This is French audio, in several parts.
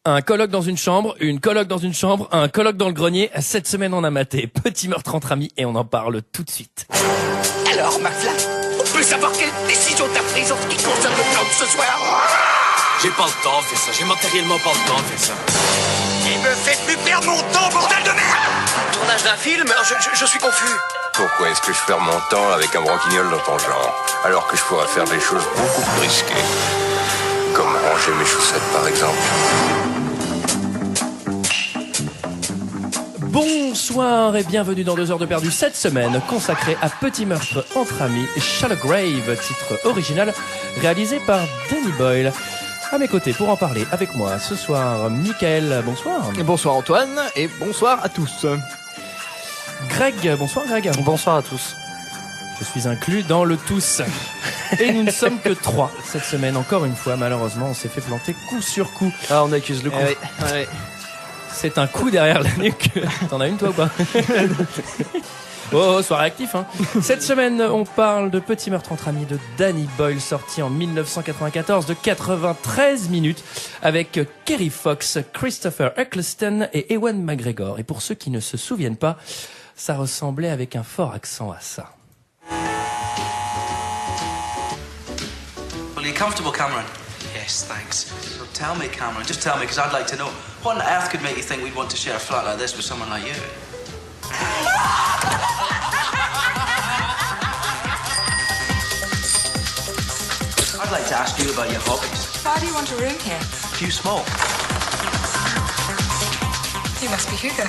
Un colloque dans une chambre, une colloque dans une chambre, un colloque dans le grenier. Cette semaine, on a maté Petit meurtre entre amis et on en parle tout de suite. Alors, McFly, on peut savoir quelle décision t'as prise en ce qui concerne le plan de ce soir? J'ai pas le temps de faire ça, j'ai matériellement pas le temps de faire ça. Il me fait plus perdre mon temps, bordel de merde! Tournage d'un film? Je suis confus. Pourquoi est-ce que je perds mon temps avec un branquignol dans ton genre, alors que je pourrais faire des choses beaucoup plus risquées? Comme ranger mes chaussettes, par exemple. Bonsoir et bienvenue dans 2 heures de perdu cette semaine consacrée à Petit meurtre entre amis, Shallow Grave, titre original réalisé par Danny Boyle. À mes côtés pour en parler avec moi ce soir, Mickaël, bonsoir. Bonsoir Antoine et bonsoir à tous. Greg, bonsoir Greg. Bonsoir à tous. Je suis inclus dans le tous. Et nous ne sommes que 3 cette semaine, encore une fois, malheureusement on s'est fait planter coup sur coup. Ah, on accuse le coup. Ouais. C'est un coup derrière la nuque. T'en as une toi ou pas? Oh, sois réactif, hein. Cette semaine, on parle de Petit meurtre entre amis de Danny Boyle, sorti en 1994 de 93 minutes, avec Kerry Fox, Christopher Eccleston et Ewan McGregor. Et pour ceux qui ne se souviennent pas, ça ressemblait avec un fort accent à ça. Well, are you comfortable, Cameron? Yes, thanks. So tell me, Cameron, just tell me, because I'd like to know, what on earth could make you think we'd want to share a flat like this with someone like you? I'd like to ask you about your hobbies. Why do you want a room here? Do you smoke? You must be Hugo.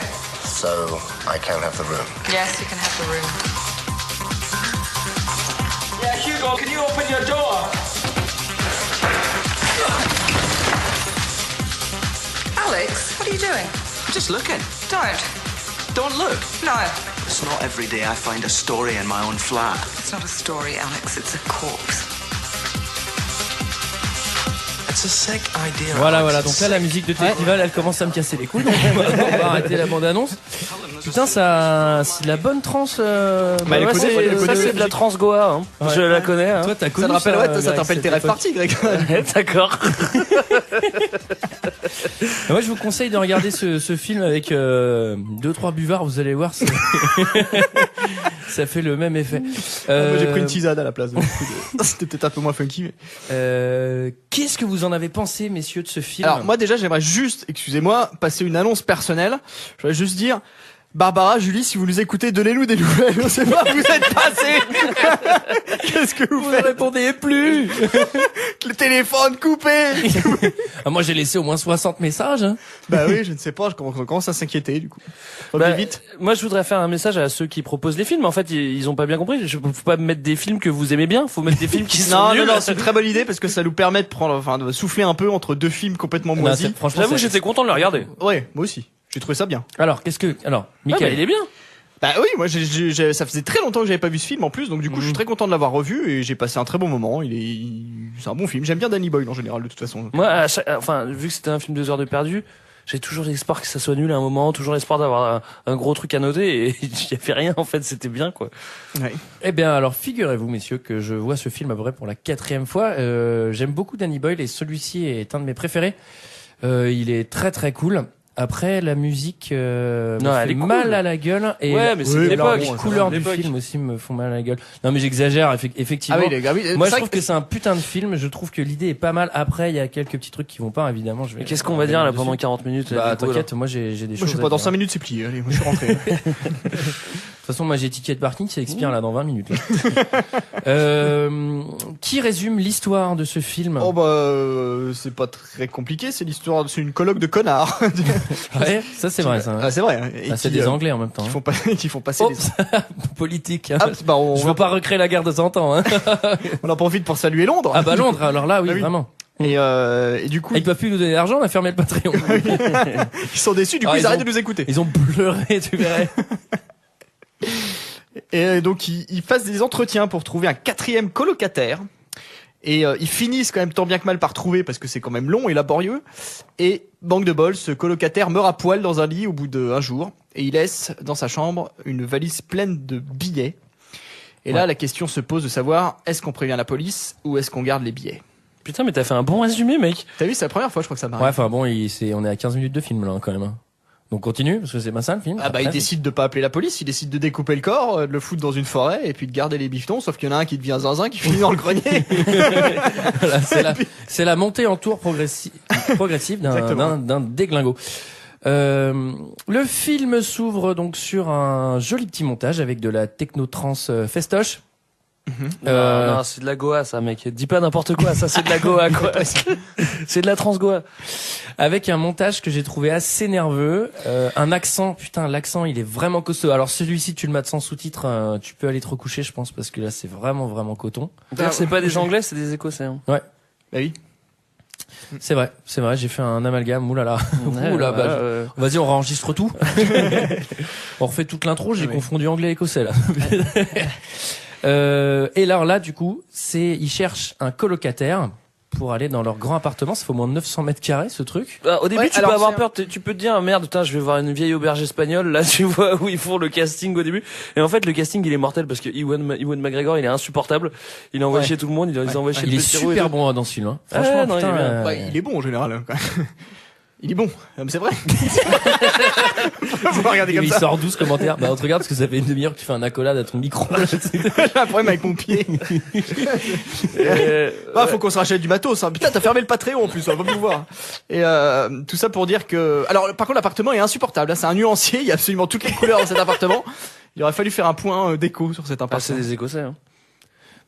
So, I can have the room. Yes, you can have the room. Yeah, Hugo, can you open your door? Alex, what are you doing? I'm just looking. Don't Don't look. No. It's not every day I find a story in my own flat. It's not a story, Alex. It's a corpse. It's a sick idea. Voilà, Alex. donc là la musique de festival elle commence à me casser les couilles, donc on va arrêter la bande-annonce. Putain, ça, c'est de la bonne trance. C'est de la trance Goa, hein. Ouais. Je la connais. Hein. Toi, t'as connu Ça te rappelle, ça, ça Greg, te rappelle cette tes rêves époque. parties, Greg. D'accord. Moi, je vous conseille de regarder ce film avec 2-3 buvards. Vous allez voir, ça fait le même effet. Moi, j'ai pris une tisane à la place. C'était peut-être un peu moins funky. Mais... Qu'est-ce que vous en avez pensé, messieurs, de ce film? Alors moi déjà, j'aimerais juste, excusez-moi, passer une annonce personnelle. Je voudrais juste dire. Barbara, Julie, si vous nous écoutez, donnez-nous des nouvelles. On sait pas, vous êtes passés. Qu'est-ce que vous Vous faites? ne répondez plus. Le téléphone coupé. Ah, moi, j'ai laissé au moins 60 messages. Hein. Bah oui, je ne sais pas, je commence à s'inquiéter, du coup. Vite. Moi, je voudrais faire un message à ceux qui proposent les films. En fait, ils ont pas bien compris. Faut pas mettre des films que vous aimez bien. Faut mettre des films qui sont nuls. Non, c'est une très bonne idée parce que ça nous permet de souffler un peu entre deux films complètement moisis. Franchement, J'avoue, j'étais content de le regarder. Ouais, moi aussi. J'ai trouvé ça bien. Alors, Mickaël, Il est bien. Bah oui, moi ça faisait très longtemps que j'avais pas vu ce film en plus, donc du coup je suis très content de l'avoir revu et j'ai passé un très bon moment. C'est un bon film. J'aime bien Danny Boyle en général de toute façon. Moi, vu que c'était un film 2 heures de perdu, j'ai toujours l'espoir que ça soit nul à un moment, toujours l'espoir d'avoir un gros truc à noter et il y avait rien en fait, c'était bien quoi. Ouais. Eh bien, alors figurez-vous, messieurs, que je vois ce film à peu près pour la 4e fois. J'aime beaucoup Danny Boyle et celui-ci est un de mes préférés. Il est très très cool. Après, la musique me elle fait est cool. mal à la gueule. Et Ouais, mais c'est de alors, l'époque. les couleurs du L'époque. film aussi me font mal à la gueule. Non, mais j'exagère, effectivement. Ah oui, les gars, oui, Moi, c'est je vrai trouve que c'est un putain de film. Je trouve que l'idée est pas mal. Après, il y a quelques petits trucs qui vont pas, évidemment. Mais qu'est-ce qu'on va dire là pendant 40 minutes? Bah, du coup, t'inquiète, moi j'ai des Moi choses je sais à pas, dans dire. 5 minutes c'est plié. Allez, moi je suis rentré. De toute façon, moi j'ai ticket de parking, ça expire là dans 20 minutes. Là. Qui résume l'histoire de ce film? Oh bah c'est pas très compliqué, c'est l'histoire, c'est une colloque de connards. Ouais, ça c'est vrai. Ça. Ah, c'est vrai. Et Ah, c'est qui, des Anglais en même temps. qui font passer les... Politique. Hein. Ah, bah, Je veux pas recréer la guerre de 100 ans. Hein. on en profite pour saluer Londres. Ah bah Londres, alors là oui, Ah oui. vraiment. Et du coup Ils peuvent plus nous donner d'argent, on a fermé le Patreon. ils sont déçus, du coup Ah, ils ils arrêtent ont- de nous écouter. Ils ont pleuré, tu verrais. Et donc ils passent des entretiens pour trouver un 4e colocataire. Et ils finissent quand même tant bien que mal par trouver parce que c'est quand même long et laborieux. Et manque de bol, ce colocataire meurt à poil dans un lit au bout d'un jour. Et il laisse dans sa chambre une valise pleine de billets. Et là, la question se pose de savoir, est-ce qu'on prévient la police ou est-ce qu'on garde les billets? Putain, mais t'as fait un bon résumé, mec. T'as vu, c'est la première fois, je crois que ça m'arrive. Ouais, enfin bon, on est à 15 minutes de film là quand même. Hein. Donc continue, parce que c'est pas ça le film. Ah bah il décide de pas appeler la police, il décide de découper le corps, de le foutre dans une forêt et puis de garder les bifetons, sauf qu'il y en a un qui devient zinzin qui finit dans le grenier. Voilà, c'est la montée en tour progressive d'un déglingo. Le film s'ouvre donc sur un joli petit montage avec de la techno-trance festoche. Non, c'est de la Goa, ça, mec. Dis pas n'importe quoi, ça, c'est de la Goa, quoi. C'est de la trans Goa. Avec un montage que j'ai trouvé assez nerveux, un accent, putain, l'accent, il est vraiment costaud. Alors celui-ci, tu le mates sans sous-titres, tu peux aller te recoucher, je pense, parce que là, c'est vraiment coton. D'ailleurs, c'est pas des Anglais, c'est des Écossais. Hein. Ouais. Bah oui. C'est vrai, j'ai fait un amalgame, oulala. Vas-y, on enregistre tout. On refait toute l'intro, j'ai confondu anglais et écossais, là. Et alors là, du coup, ils cherchent un colocataire pour aller dans leur grand appartement. Ça fait au moins 900 mètres carrés, ce truc. Au début, tu peux avoir peur. Tu peux te dire, merde, putain, je vais voir une vieille auberge espagnole. Là, tu vois où ils font le casting au début. Et en fait, le casting, il est mortel parce que Ewan McGregor, il est insupportable. Il envoie chez tout le monde. Il les envoie chez le Il est petit super bon dans ce film. Hein. Franchement, non, putain, il est bon en général. Hein, il est bon, mais c'est vrai. Faut pas regarder comme il ça. sort 12 commentaires. Bah, on te regarde parce que ça fait une demi-heure que tu fais un accolade à ton micro. J'ai un problème avec mon pied. Faut qu'on se rachète du matos. Hein. Putain, t'as fermé le Patreon en plus, on va plus voir. Et tout ça pour dire que... Alors, par contre, l'appartement est insupportable. Hein. C'est un nuancier, il y a absolument toutes les couleurs dans cet appartement. Il aurait fallu faire un point déco sur cet appartement. c'est des Écossais, hein.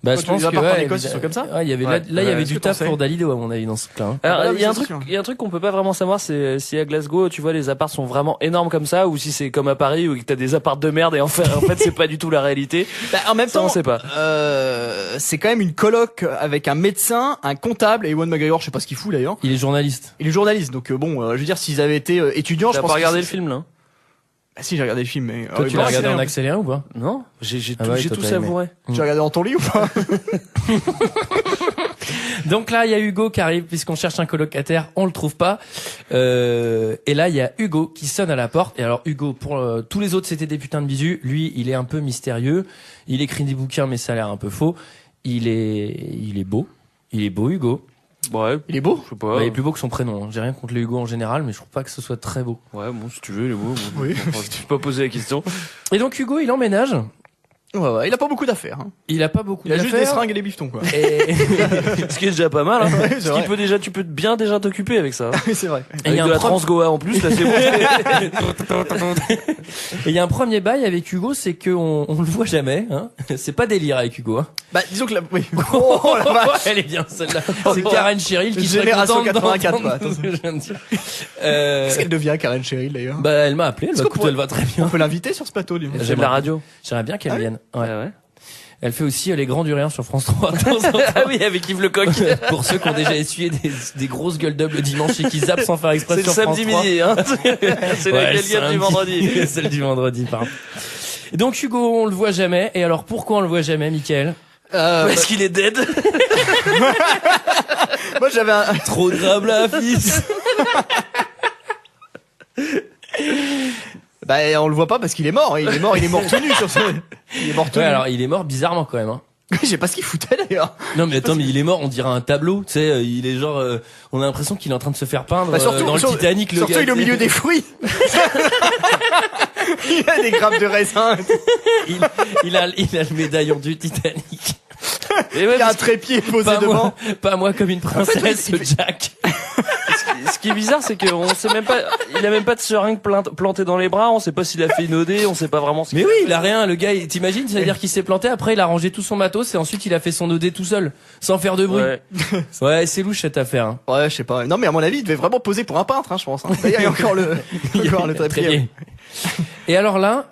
Bah, je pense que en Écosse, ils sont comme ça. Ouais, il y avait il y avait du taf pour Dalida à mon avis dans ce cas. Hein. Alors, il y a un truc qu'on peut pas vraiment savoir, c'est si à Glasgow, tu vois, les apparts sont vraiment énormes comme ça, ou si c'est comme à Paris où t'as des apparts de merde et en fait c'est pas du tout la réalité. Bah, en même temps, on sait pas. C'est quand même une coloc avec un médecin, un comptable et Ewan McGregor, je sais pas ce qu'il fout d'ailleurs. Il est journaliste. Il est journaliste, donc bon, je veux dire, s'ils avaient été étudiants, je T'as pense. pas regardé le film là? Ah si, j'ai regardé le film, mais Toi, tu l'as regardé en accéléré ou pas? Non, j'ai Ah ouais, tout toi, t'as savouré. Tu as regardé dans ton lit ou pas? Donc là, il y a Hugo qui arrive puisqu'on cherche un colocataire, on le trouve pas. Et là, il y a Hugo qui sonne à la porte. Et alors Hugo, pour tous les autres, c'était des putains de bisous. Lui, il est un peu mystérieux. Il écrit des bouquins, mais ça a l'air un peu faux. Il est beau. Il est beau, Hugo. Ouais. Il est beau? Je sais pas. Ouais, il est plus beau que son prénom. Hein. J'ai rien contre les Hugo en général, mais je trouve pas que ce soit très beau. Ouais, bon, si tu veux, il est beau. Oui. Tu peux pas poser la question. Et donc Hugo, il emménage. Ouais, il a pas beaucoup d'affaires. Hein. Il a pas beaucoup Il a d'affaires. juste des seringues et des bifetons, quoi. Et... Ce qui est déjà pas mal, hein. Ouais, c'est Ce vrai. qui tu peux bien déjà t'occuper avec ça. Oui, c'est vrai. Et il Avec y a de un la Transgoa en plus, là c'est bon. Et il y a un premier bail avec Hugo, c'est qu'on le voit jamais. Hein. C'est pas délire avec Hugo. Hein. Bah, disons que oui. Oh, la vache. Elle est bien celle-là. C'est Karen Cheryl qui serait Génération contente 84, d'entendre quoi. ce que je viens de dire. Qu'est-ce qu'elle devient, Karen Cheryl, d'ailleurs? Bah, elle m'a appelé. Est-ce qu'on pourrait- Elle va très bien. On peut l'inviter sur ce plateau, du coup. J'ai de la radio. J'aimerais bien qu'elle Ah oui vienne. Ouais. Ouais. Elle fait aussi Les Grands du Rien sur France 3. Ah oui, avec Yves Lecoq. Pour ceux qui ont déjà essuyé des grosses gueules d'up le dimanche et qui zappent sans faire exprès C'est le sur France 3. samedi midi, hein. C'est Ouais, la le gueule du samedi. vendredi. Celle du vendredi, pardon. Et donc Hugo, on le voit jamais. Et alors pourquoi on le voit jamais, Mickaël? Parce qu'il est dead. Moi, j'avais un... Trop de drame là, fils. Bah, on le voit pas parce qu'il est mort. Il est mort tout nu sur ce... Il est mort tout Ouais, nu. alors il est mort bizarrement quand même. Hein. Je sais pas ce qu'il foutait, d'ailleurs. Non mais attends, mais il est mort, on dirait un tableau, tu sais, il est genre, on a l'impression qu'il est en train de se faire peindre Bah, surtout, dans le Titanic, le surtout, gars. il est au milieu des fruits. Il a des grappes de raisin. il a le médaillon du Titanic. Et ouais, Il a un trépied posé devant. Pas moi comme une princesse, il fait- Jack. ce qui est bizarre, c'est qu'on sait même pas, il a même pas de seringue plantée dans les bras, on sait pas s'il a fait une OD, on sait pas vraiment ce Mais oui, il a rien, le gars, t'imagines, c'est-à-dire qu'il s'est planté, après il a rangé tout son matos et ensuite il a fait son OD tout seul, sans faire de bruit. Ouais. Ouais, c'est louche cette affaire. Hein. Ouais, je sais pas. Non, mais à mon avis, il devait vraiment poser pour un peintre, hein, je pense. Hein. D'ailleurs, il y a encore le trépied. Et alors là,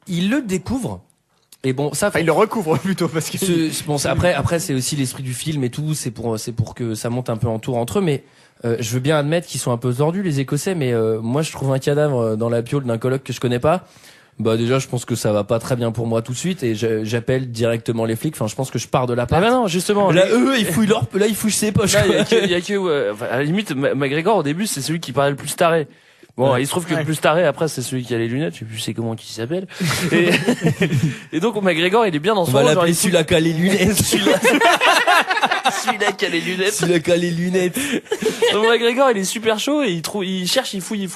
il le découvre. Et bon, ça, Enfin, il le recouvre plutôt parce que. bon, après, c'est aussi l'esprit du film et tout. C'est pour que ça monte un peu en tour entre eux. Mais je veux bien admettre qu'ils sont un peu tordus les Écossais. Mais moi, je trouve un cadavre dans la piole d'un coloc que je connais pas. Bah déjà, je pense que ça va pas très bien pour moi tout de suite et j'appelle directement les flics. Enfin, je pense que je pars de la part. Ah bah non, justement. Là, ils fouillent ses poches. Là, il y a que enfin, à la limite, McGregor au début, c'est celui qui paraît le plus taré. Bon, Ouais. il se trouve que le plus taré après, c'est celui qui a les lunettes. Je sais plus c'est comment qui s'appelle. Et donc McGregor, il est bien dans son On va rôle, genre, l'appeler il fout- celui-là qui a les lunettes. Celui-là qui a les lunettes. Celui-là qui a les lunettes. Donc McGregor, il est super chaud et il cherche, il fouille.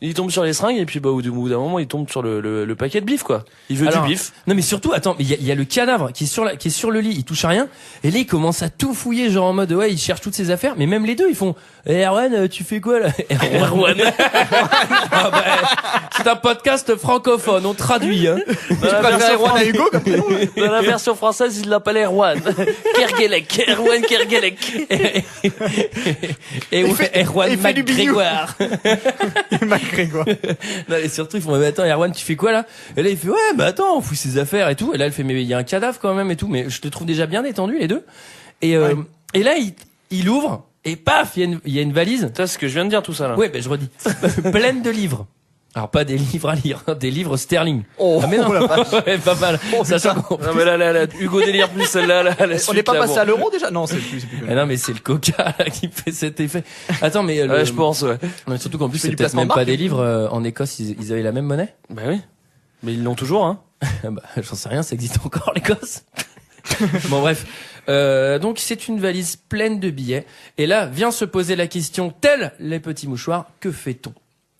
Il tombe sur les seringues et puis bah au bout d'un moment, il tombe sur le paquet de bif quoi. Il veut Alors, du bif. Non mais surtout, attends, il y a le cadavre qui est sur le lit, il touche à rien. Et là, il commence à tout fouiller, genre en mode ouais, il cherche toutes ses affaires. Mais même les deux, ils font Erwan, tu fais quoi là? Erwan. Ah bah, c'est un podcast francophone, on traduit. Hein. Dans la version française, il l'appelle Erwan. Kerguelec. Erwan Kerguelec. Et Erwan il fait du McGregor. McGregor. Non, et surtout, ils font, mais attends, Erwan, tu fais quoi là? Et là, il fait, ouais, bah attends, on fout ses affaires et tout. Et là, elle fait, mais il y a un cadavre quand même et tout. Mais je te trouve déjà bien détendu, les deux. Et là, il ouvre, et paf, il y a une valise. Ça, c'est ce que je viens de dire, tout ça, là. Ouais, ben, je redis. Pleine de livres. Alors, pas des livres à lire, hein, des livres sterling. Oh, ah, mais non. Ouais, pas mal. Sachant qu'on... Non, mais là, Hugo délire plus celle-là, là. On n'est pas passé à l'euro déjà? Non, c'est plus. Ah non, mais c'est le coca, là, qui fait cet effet. Attends, mais ouais, je pense, ouais. Non, mais surtout qu'en plus, fais c'est du peut-être placement même de pas marque. des livres, en Écosse, ils avaient la même monnaie. Bah oui. Mais ils l'ont toujours, hein. Bah, j'en sais rien, ça existe encore, l'Écosse. Bon, bref. Donc, c'est une valise pleine de billets. Et là, vient se poser la question, tels les petits mouchoirs, que fait-on?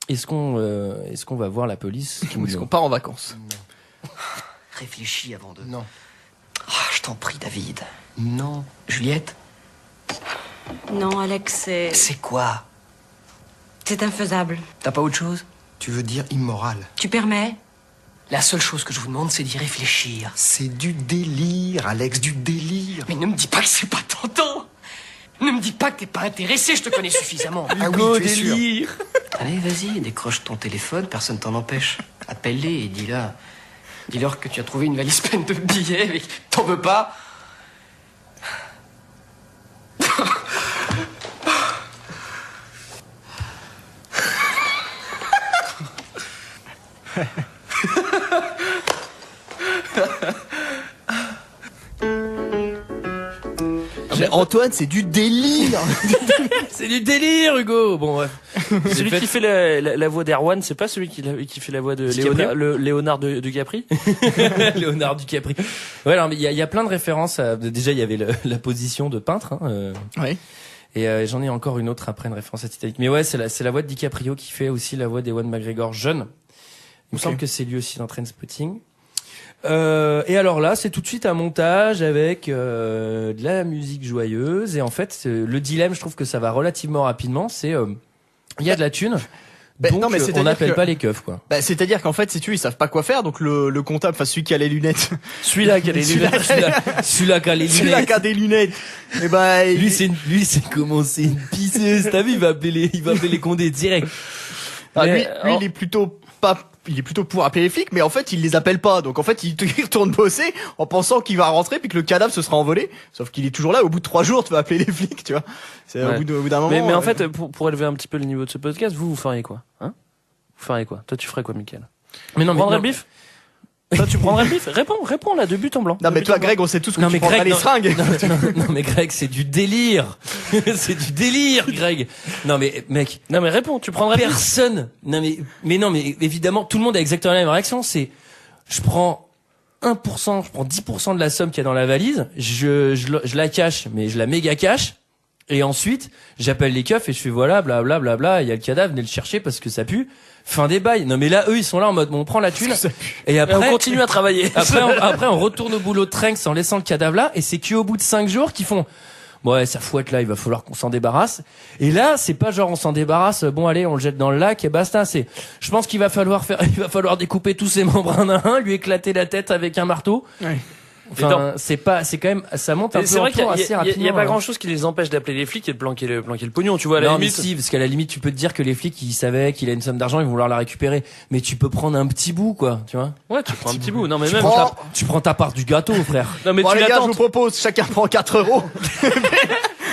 Est-ce qu'on va voir la police? Ou est-ce qu'on part en vacances? Réfléchis avant de... Non. Ah, je t'en prie, David. Non. Juliette? Non, Alex, C'est quoi? c'est infaisable. T'as pas autre chose? Tu veux dire immoral. Tu permets? La seule chose que je vous demande, c'est d'y réfléchir. C'est du délire, Alex, du délire. Mais ne me dis pas que c'est pas tentant. Ne me dis pas que t'es pas intéressé, je te connais suffisamment. Ah oui, tu es sûr. Allez, vas-y, décroche ton téléphone, personne t'en empêche. Appelle-les et dis-leur que tu as trouvé une valise pleine de billets, mais que t'en veux pas. Mais Antoine, c'est du délire. C'est du délire, Hugo. Bon, bref. Celui qui fait la voix d'Erwan, c'est pas celui qui fait la voix de Léonard de Capri? Léonard DiCaprio. Ouais, alors, mais il y a plein de références déjà, il y avait la position de peintre, hein, Oui. Et j'en ai encore une autre après, une référence à Titanic. Mais ouais, c'est la voix de DiCaprio qui fait aussi la voix d'Ewan McGregor jeune. Il me semble que c'est lui aussi dans Trainspotting. Et alors là, c'est tout de suite un montage avec de la musique joyeuse. Et en fait, le dilemme, je trouve que ça va relativement rapidement. C'est il y a de la thune. Donc, non, mais on n'appelle que... pas les keufs, quoi. Bah, c'est-à-dire qu'en fait, si tu veux, ils savent pas quoi faire, donc le comptable, enfin, celui qui a les lunettes. Celui-là qui a les lunettes. Celui-là qui a les lunettes. Celui-là qui a des lunettes. Et bah, lui, c'est comment, c'est une pisseuse. T'as vu, il va appeler les condés direct. Ah, Mais, lui, il est plutôt pour appeler les flics, mais en fait, il les appelle pas. Donc, en fait, il retourne bosser en pensant qu'il va rentrer puis que le cadavre se sera envolé. Sauf qu'il est toujours là. Au bout de 3 jours, tu vas appeler les flics, tu vois. C'est Ouais. au bout d'un moment. Mais en fait, pour élever un petit peu le niveau de ce podcast, vous feriez quoi? Hein? Vous feriez quoi? Toi, tu ferais quoi, Mickaël? Mais non, Tu prendrais le bif? Toi, tu prendrais le bif? Réponds là, de but en blanc. Non, mais toi, Greg, on sait tous que tu prendras les seringues. Non, mais Greg, c'est du délire. C'est du délire, Greg. Non, mais, mec. Non, mais réponds, tu prendrais le bif? Personne. Non, mais évidemment, tout le monde a exactement la même réaction. C'est, je prends 1%, je prends 10% de la somme qu'il y a dans la valise, je la cache, mais je la méga cache. Et ensuite, j'appelle les keufs et je fais voilà, blablabla, il y a le cadavre, venez le chercher parce que ça pue. Fin des bails. Non mais là, eux, ils sont là en mode, bon, on prend la thune. Et après, on continue à travailler. Après, on retourne au boulot de Trinx en laissant le cadavre là. Et c'est qu'au bout de 5 jours qu'ils font, ouais, ça fouette là, il va falloir qu'on s'en débarrasse. Et là, c'est pas genre on s'en débarrasse, bon allez, on le jette dans le lac et basta. C'est, je pense qu'il va falloir découper tous ses membres un à un, lui éclater la tête avec un marteau. Ouais. Enfin, c'est quand même, ça monte un peu C'est en vrai qu'il tour assez rapidement. y a pas grand chose qui les empêche d'appeler les flics et de planquer le pognon, tu vois, à la Non, mais limite. si, parce qu'à la limite, tu peux te dire que les flics, ils savaient qu'il a une somme d'argent, ils vont vouloir la récupérer. Mais tu peux prendre un petit bout, quoi, tu vois. Ouais, tu prends un petit bout. Non, mais Tu même, tu prends ta part du gâteau, frère. non, mais Bon, tu les gars, je l'attends. vous propose, chacun prend 4 euros.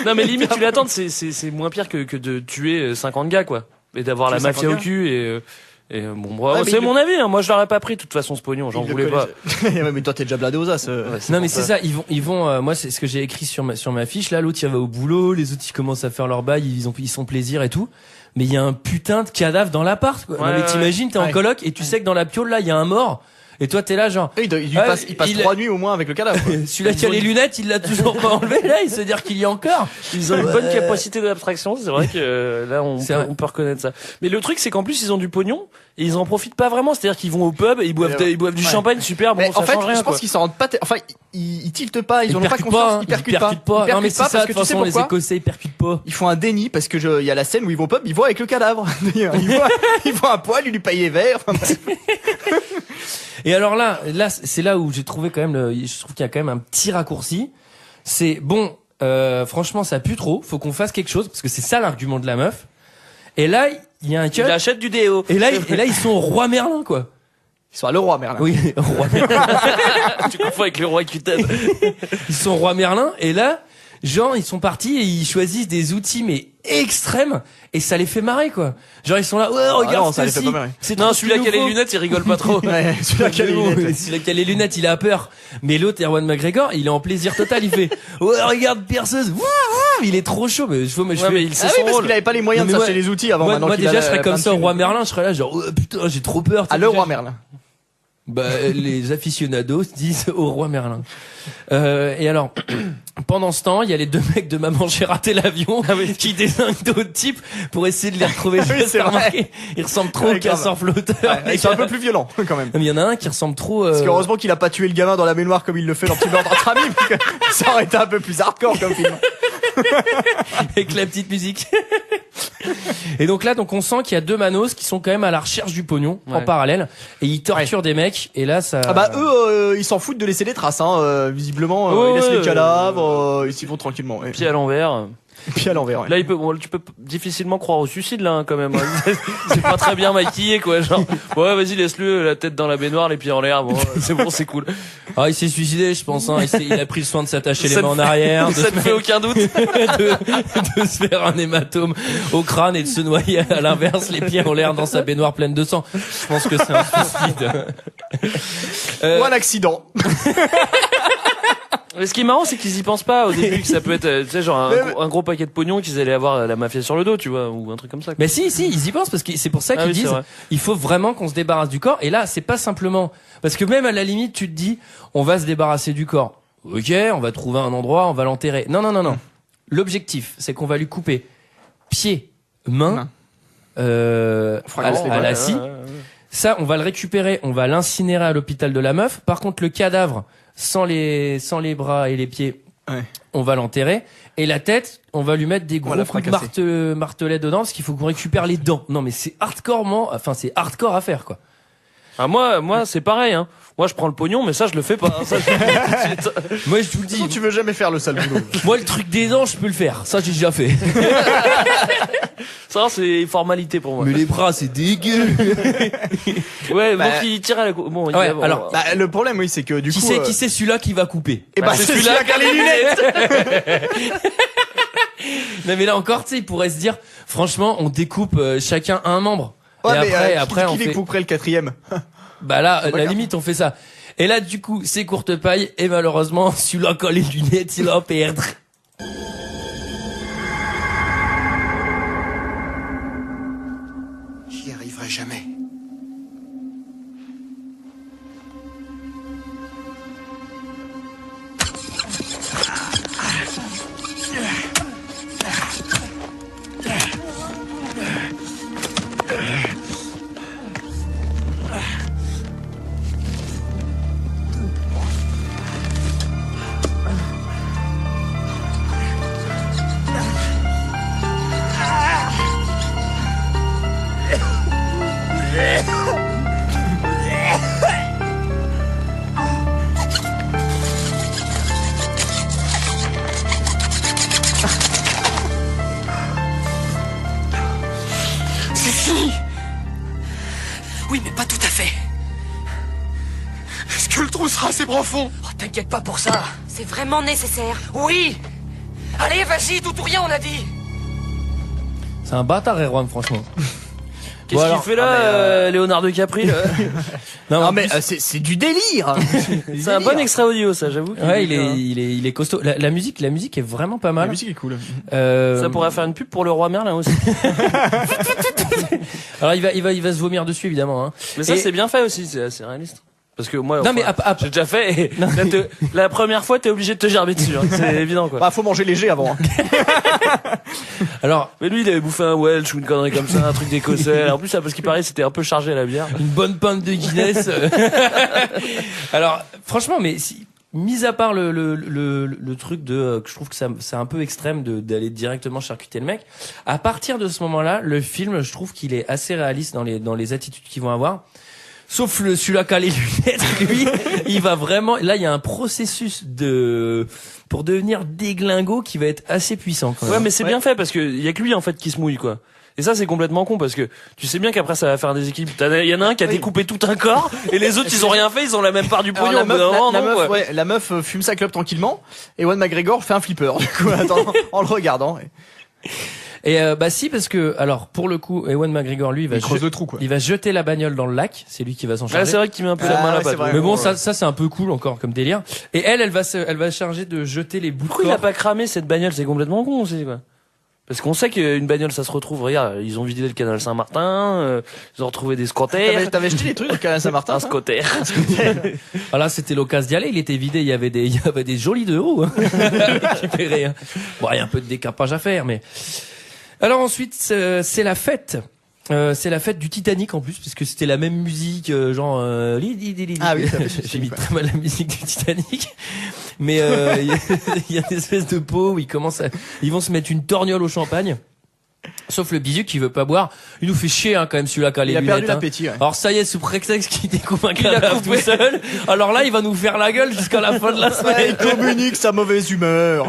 Non, mais limite, tu l'attends, c'est moins pire que de tuer 50 gars, quoi. Et d'avoir la Tuer 50 mafia au gars. cul et bon, bravo. Ouais, mais C'est il mon avis, hein. Moi, je l'aurais pas pris, de toute façon, ce pognon. J'en Il le voulais pas. connaît. Ouais, mais toi, t'es déjà bladé aux as. Non, mais c'est ça, ils vont, moi, c'est ce que j'ai écrit sur ma fiche, là, l'autre, il va au boulot, les autres, ils commencent à faire leur bail, ils sont plaisir et tout. Mais il y a un putain de cadavre dans l'appart, quoi. Ouais, Non, mais ouais, t'imagines, t'es en ouais. coloc et tu sais que dans la piole, là, il y a un mort. Et toi, t'es là, genre. Il passe 3 nuits au moins avec le cadavre. Celui-là qui a les lunettes, il l'a toujours pas enlevé, là, il se dire qu'il y a encore. Ils ont une bonne capacité d'abstraction, c'est vrai que là on peut reconnaître ça. Mais le truc c'est qu'en plus ils ont du pognon et ils en profitent pas vraiment, c'est-à-dire qu'ils vont au pub et ils boivent du champagne, super, bon, ça en fait, change rien, je pense quoi. qu'ils s'en rendent pas, enfin, ils tiltent pas, ils en ont pas percutent conscience, hein. ils percutent pas. Non, mais c'est ça, de toute façon, les Écossais, ils percutent pas. Ils font un déni parce que il y a la scène où ils vont au pub, ils vont avec le cadavre. Ils voient un poil, ils lui payent les verres. Enfin, bref. Et alors là, c'est là où j'ai trouvé quand même je trouve qu'il y a quand même un petit raccourci. C'est bon, franchement, ça pue trop, faut qu'on fasse quelque chose, parce que c'est ça l'argument de la meuf. Et là, il y a un cut. Il achète du déo. Et là, ils sont au roi Merlin, quoi. Ils sont à le roi Merlin. Oui, roi Merlin. Tu confonds avec le roi Cuten. Ils sont roi Merlin, et là, genre, ils sont partis et ils choisissent des outils, mais extrêmes, et ça les fait marrer, quoi. Genre, ils sont là, ouais, regarde, non, ça les fait pas marrer. Non, celui-là qui a les lunettes, il rigole pas trop. Ouais, celui-là qui a les lunettes. Celui qui a les lunettes, il a peur. Mais l'autre, Ewan McGregor, il est en plaisir total. Il fait, ouais, regarde, perceuse. Il est trop chaud. Mais mais il sait oui, son parce rôle. qu'il avait pas les moyens de s'acheter les outils avant. Moi déjà, je serais comme ça au roi Merlin. Je serais là, genre, oh, putain, j'ai trop peur. À le roi Merlin. Bah, les aficionados disent au roi Merlin. Et alors, pendant ce temps, il y a les deux mecs de Maman j'ai raté l'avion qui désinguent d'autres types pour essayer de les retrouver. C'est remarqué. Ils ressemblent trop au casseur flotteur. Ouais, ils sont un peu plus violents quand même. Mais il y en a un qui ressemble trop. Parce qu'heureusement qu'il a pas tué le gamin dans la baignoire comme il le fait dans Petit Meurtre entre amis, parce que ça aurait été un peu plus hardcore comme film. Avec la petite musique. Et donc là, on sent qu'il y a deux manos qui sont quand même à la recherche du pognon en parallèle, et ils torturent des mecs. Et là, ça. Ah bah eux, ils s'en foutent de laisser des traces. Visiblement, ils laissent les cadavres, ils s'y vont tranquillement. Pied à l'envers. Pied à l'envers. Ouais. Là, tu peux difficilement croire au suicide là, quand même. C'est pas très bien maquillé, quoi. Genre, ouais, vas-y, laisse-le la tête dans la baignoire, les pieds en l'air. Bon, c'est bon, c'est cool. Ah, il s'est suicidé, je pense. Hein. Il a pris le soin de s'attacher les mains en arrière. Ça ne fait aucun doute. de se faire un hématome au crâne et de se noyer à l'inverse, les pieds en l'air dans sa baignoire pleine de sang. Je pense que c'est un suicide. Ou un accident. Mais ce qui est marrant, c'est qu'ils y pensent pas au début que ça peut être, tu sais, genre un gros paquet de pognon qu'ils allaient avoir la mafia sur le dos, tu vois, ou un truc comme ça. Quoi. Mais si, ils y pensent parce que c'est pour ça qu'ils disent, il faut vraiment qu'on se débarrasse du corps. Et là, c'est pas simplement parce que même à la limite, tu te dis, on va se débarrasser du corps. Ok, on va trouver un endroit, on va l'enterrer. Non. L'objectif, c'est qu'on va lui couper pieds, mains, à la scie. Ça, on va le récupérer, on va l'incinérer à l'hôpital de la meuf. Par contre, le cadavre, sans les bras et les pieds, on va l'enterrer. Et la tête, on va lui mettre des gros coups de martelet dedans parce qu'il faut qu'on récupère les dents. Non, mais c'est c'est hardcore à faire, quoi. Ah, moi, c'est pareil, hein. Moi, je prends le pognon, mais ça, je le fais pas. Hein. Ça, moi, je vous le dis. Tu veux jamais faire le sale boulot. Moi, le truc des dents, je peux le faire. Ça, j'ai déjà fait. Ça, c'est formalité pour moi. Mais les bras, c'est dégueu. Ouais, bon, qui tire à la bon, ouais, alors, le problème, oui, c'est que du coup. Qui c'est celui-là qui va couper? Et c'est celui-là qui a les lunettes. Non, mais là encore, tu sais, il pourrait se dire, franchement, on découpe chacun un membre. Ouais, et mais après, qui on les couperait le quatrième? Bah là, la limite, on fait ça. Et là, du coup, c'est courte paille, et malheureusement, celui-là qui a les lunettes, il va perdre. J'y arriverai jamais. Oui, mais pas tout à fait. Est-ce que le trou sera assez profond? Oh, t'inquiète pas pour ça. C'est vraiment nécessaire. Oui. Allez, vas-y, tout ou rien, on a dit. C'est un bâtard, Erwan, franchement. Qu'est-ce qu'il fait là, Leonardo DiCaprio là Non, mais c'est du délire. C'est un bon extrait audio, ça, j'avoue. Ouais, il est costaud. La musique est vraiment pas mal. La musique est cool. Ça pourrait faire une pub pour le roi Merlin aussi. Alors il va se vomir dessus évidemment. Hein. Mais ça c'est bien fait aussi, c'est assez réaliste. Parce que moi, Non, mais j'ai déjà fait. Et la première fois, t'es obligé de te gerber dessus. Hein. C'est évident, quoi. Bah, faut manger léger avant. Alors, mais lui, il avait bouffé un Welsh ou une connerie comme ça, un truc d'écossais. En plus, parce qu'il paraît, c'était un peu chargé à la bière. une bonne pinte de Guinness. Alors, franchement, mais mis à part le truc de que je trouve que c'est un peu extrême d'aller directement charcuter le mec. À partir de ce moment-là, le film, je trouve qu'il est assez réaliste dans les attitudes qu'ils vont avoir. Sauf celui-là qui a les lunettes, lui, il va vraiment. Là, il y a un processus pour devenir déglingo qui va être assez puissant. Quand même. Ouais, mais c'est bien fait parce que y a que lui en fait qui se mouille, quoi. Et ça, c'est complètement con parce que tu sais bien qu'après ça va faire des équipes. Il y en a un qui a découpé tout un corps et les autres ils ont rien fait, ils ont la même part du pognon. La meuf fume sa clope tranquillement et Ewan McGregor fait un flipper du coup en le regardant. Et bah si, parce que alors pour le coup, Ewan McGregor lui il creuse le trou, quoi. Il va jeter la bagnole dans le lac, c'est lui qui va s'en charger. Ouais, c'est vrai qu'il met un peu la main à la pâte. Mais bon, ça c'est un peu cool encore comme délire. Et elle va charger de jeter les bouts de corps. Pourquoi il a pas cramé cette bagnole? C'est complètement con aussi, quoi. Parce qu'on sait qu'une bagnole ça se retrouve. Regarde, ils ont vidé le canal Saint-Martin, ils ont retrouvé des scotters. T'avais jeté les trucs dans le canal Saint-Martin? Un scotter. Voilà, c'était l'occasion d'y aller. Il était vidé. Il y avait des jolis 2 euros hein, récupérés. Hein. Bon, il y a un peu de décapage à faire, mais. Alors ensuite, c'est la fête. C'est la fête du Titanic en plus, puisque c'était la même musique, genre. Ah oui, j'ai mis très mal la musique du Titanic, mais il y a une espèce de pot où ils vont se mettre une torgnole au champagne. Sauf le bisu qui veut pas boire. Il nous fait chier hein, quand même celui-là qui a les lunettes. Il a perdu l'appétit. Ouais. Alors ça y est, sous prétexte qu'il découpe un cadavre tout seul. Alors là, il va nous faire la gueule jusqu'à la fin de la semaine. Ouais, il communique sa mauvaise humeur.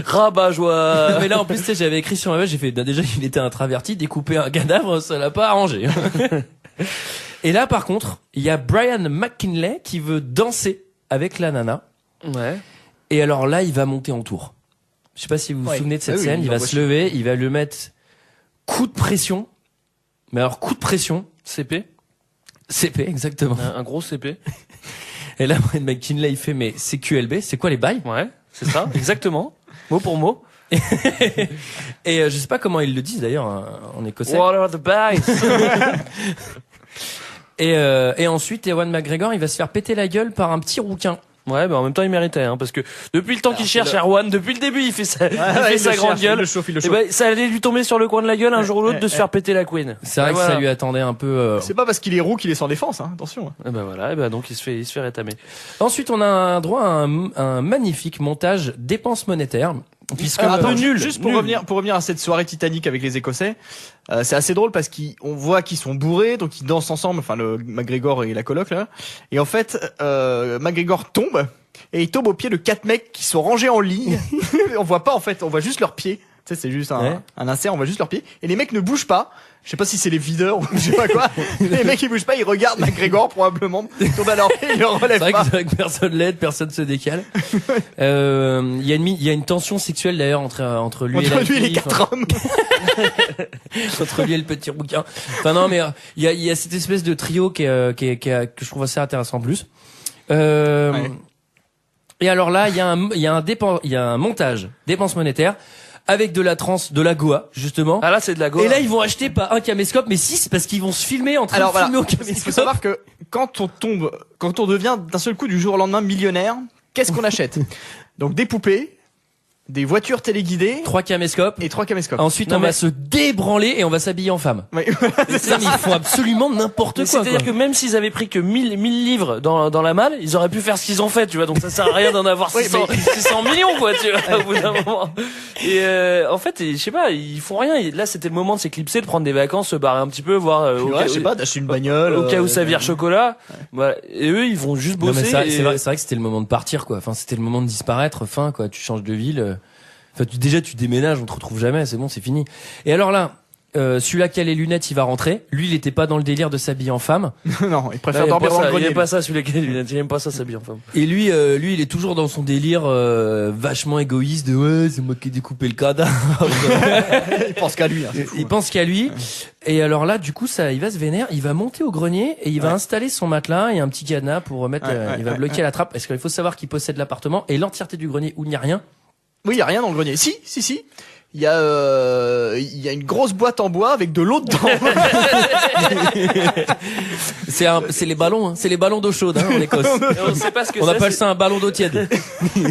Rabat-joie. Mais là, en plus, tu sais, j'avais écrit sur ma page, j'ai fait, déjà, il était intraverti, découper un cadavre, ça l'a pas arrangé. Et là, par contre, il y a Brian McKinley qui veut danser avec la nana. Ouais. Et alors là, il va monter en tour. Je sais pas si vous vous souvenez de cette scène. Il va se lever, il va lui mettre coup de pression. Mais alors, coup de pression. CP. CP, exactement. Un gros CP. Et là, Brian McKinley, il fait, mais c'est QLB, c'est quoi les bails? Ouais, c'est ça, exactement. Mot pour mot. Et je sais pas comment ils le disent d'ailleurs en écossais. What are the bails? Et ensuite, Ewan McGregor, il va se faire péter la gueule par un petit rouquin. Ouais, mais en même temps, il méritait, hein, parce que depuis le temps qu'il cherche Erwan, depuis le début, il fait sa grande gueule. Il le chauffe. Et ben, ça allait lui tomber sur le coin de la gueule un jour ou l'autre de se faire péter la queen. C'est vrai que ça lui attendait un peu. C'est pas parce qu'il est roux qu'il est sans défense, hein. Attention. Et ben voilà, et ben donc il se fait rétamer. Ensuite, on a un droit à un magnifique montage dépenses monétaires. Puisque nul. Juste pour revenir à cette soirée Titanic avec les Écossais, c'est assez drôle parce qu'on voit qu'ils sont bourrés, donc ils dansent ensemble, enfin le McGregor et la coloc là. Et en fait, McGregor tombe et il tombe au pied de 4 mecs qui sont rangés en ligne. On voit pas en fait, on voit juste leurs pieds. Tu sais, c'est juste un insert, on voit juste leurs pieds. Et les mecs ne bougent pas. Je sais pas si c'est les videurs ou je sais pas quoi. Les mecs ils bougent pas, ils regardent McGregor probablement, tombent à leurs pieds, ils le relèvent pas. C'est vrai que personne l'aide, personne se décale. Il y a une tension sexuelle d'ailleurs entre lui et les 4 hommes. Entre lui et le petit rouquin. Enfin non mais il y a cette espèce de trio que je trouve assez intéressant en plus. Et alors là, il y a un montage dépenses monétaires avec de la trance, de la Goa, justement. Ah là, c'est de la Goa. Et là, ils vont acheter pas un caméscope, mais 6 parce qu'ils vont se filmer en train de filmer au caméscope. Il faut savoir que quand on devient d'un seul coup du jour au lendemain millionnaire, qu'est-ce qu'on achète? Donc des poupées, des voitures téléguidées, 3 caméscopes et 3 caméscopes. Ensuite, on va se débranler et on va s'habiller en femme. Oui. Ça, mais ils font absolument n'importe quoi. C'est-à-dire que même s'ils avaient pris que 1000 livres dans la malle, ils auraient pu faire ce qu'ils ont fait, tu vois. Donc ça sert à rien d'en avoir 600 millions, quoi, tu vois, au bout d'un moment. Et en fait, je sais pas, ils font rien. Là, c'était le moment de s'éclipser, de prendre des vacances, se barrer un petit peu, voir je sais pas, d'acheter une bagnole au cas où ça vire chocolat. Voilà. Et eux, ils vont juste bosser. Non, mais c'est vrai que c'était le moment de partir, quoi. Enfin, c'était le moment de disparaître. Fin, quoi. Tu changes de ville. Enfin, tu déménages, on te retrouve jamais, c'est bon, c'est fini. Et alors là, celui-là qui a les lunettes, il va rentrer. Lui, il était pas dans le délire de s'habiller en femme. Non, il préfère dormir dans le grenier. Il aime pas ça, celui-là qui a les lunettes. Il aime pas ça, s'habiller en femme. Et lui, il est toujours dans son délire vachement égoïste de ouais, c'est moi qui ai découpé le cadavre. Il pense qu'à lui. Hein, il pense qu'à lui. Et alors là, du coup, il va se vénère. Il va monter au grenier et il va installer son matelas et un petit cadenas pour remettre. Il va bloquer la trappe parce qu'il faut savoir qu'il possède l'appartement et l'entièreté du grenier où il n'y a rien. Oui, il y a rien dans le grenier. Si. il y a une grosse boîte en bois avec de l'eau dedans. C'est les ballons, hein. C'est les ballons d'eau chaude, hein, en Écosse. On sait pas ce que On c'est, appelle c'est- ça un ballon d'eau tiède.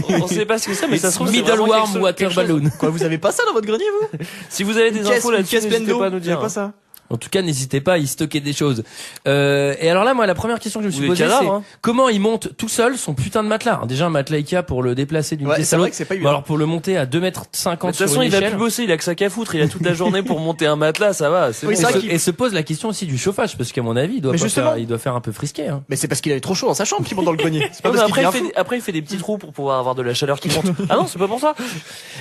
On sait pas ce que c'est, mais ça se trouve c'est Middle vraiment warm quelque chose- water quelque chose- balloon. Quoi, vous avez pas ça dans votre grenier, vous? Si vous avez des infos Une là-dessus, caisse pleine n'hésitez d'eau. pas à nous Vous avez dire. pas ça? En tout cas, n'hésitez pas à y stocker des choses. Et alors là, moi, la première question que je me suis Ou des posée, cadavres, c'est hein. comment il monte tout seul son putain de matelas. Alors, déjà, un matelas Ikea pour le déplacer d'une Ouais, pièce c'est à vrai l'autre. que c'est pas Bon, évident. alors pour le monter à 2,50 m De sur toute façon, une il va échelle. plus bosser, il a que ça qu'à foutre, il a toute la journée pour monter un matelas, ça va, c'est Oui, bon. c'est vrai Et qu'il- et se pose la question aussi du chauffage, parce qu'à mon avis, il doit, Mais pas justement. faire, il doit faire un peu frisqué. Hein. Mais c'est parce qu'il avait trop chaud dans sa chambre qu'il monte dans le grenier. C'est pas Non, mais parce qu'il après, devient fou. après, il fait des petits trous pour pouvoir avoir de la chaleur qui monte. Ah non, c'est pas pour ça.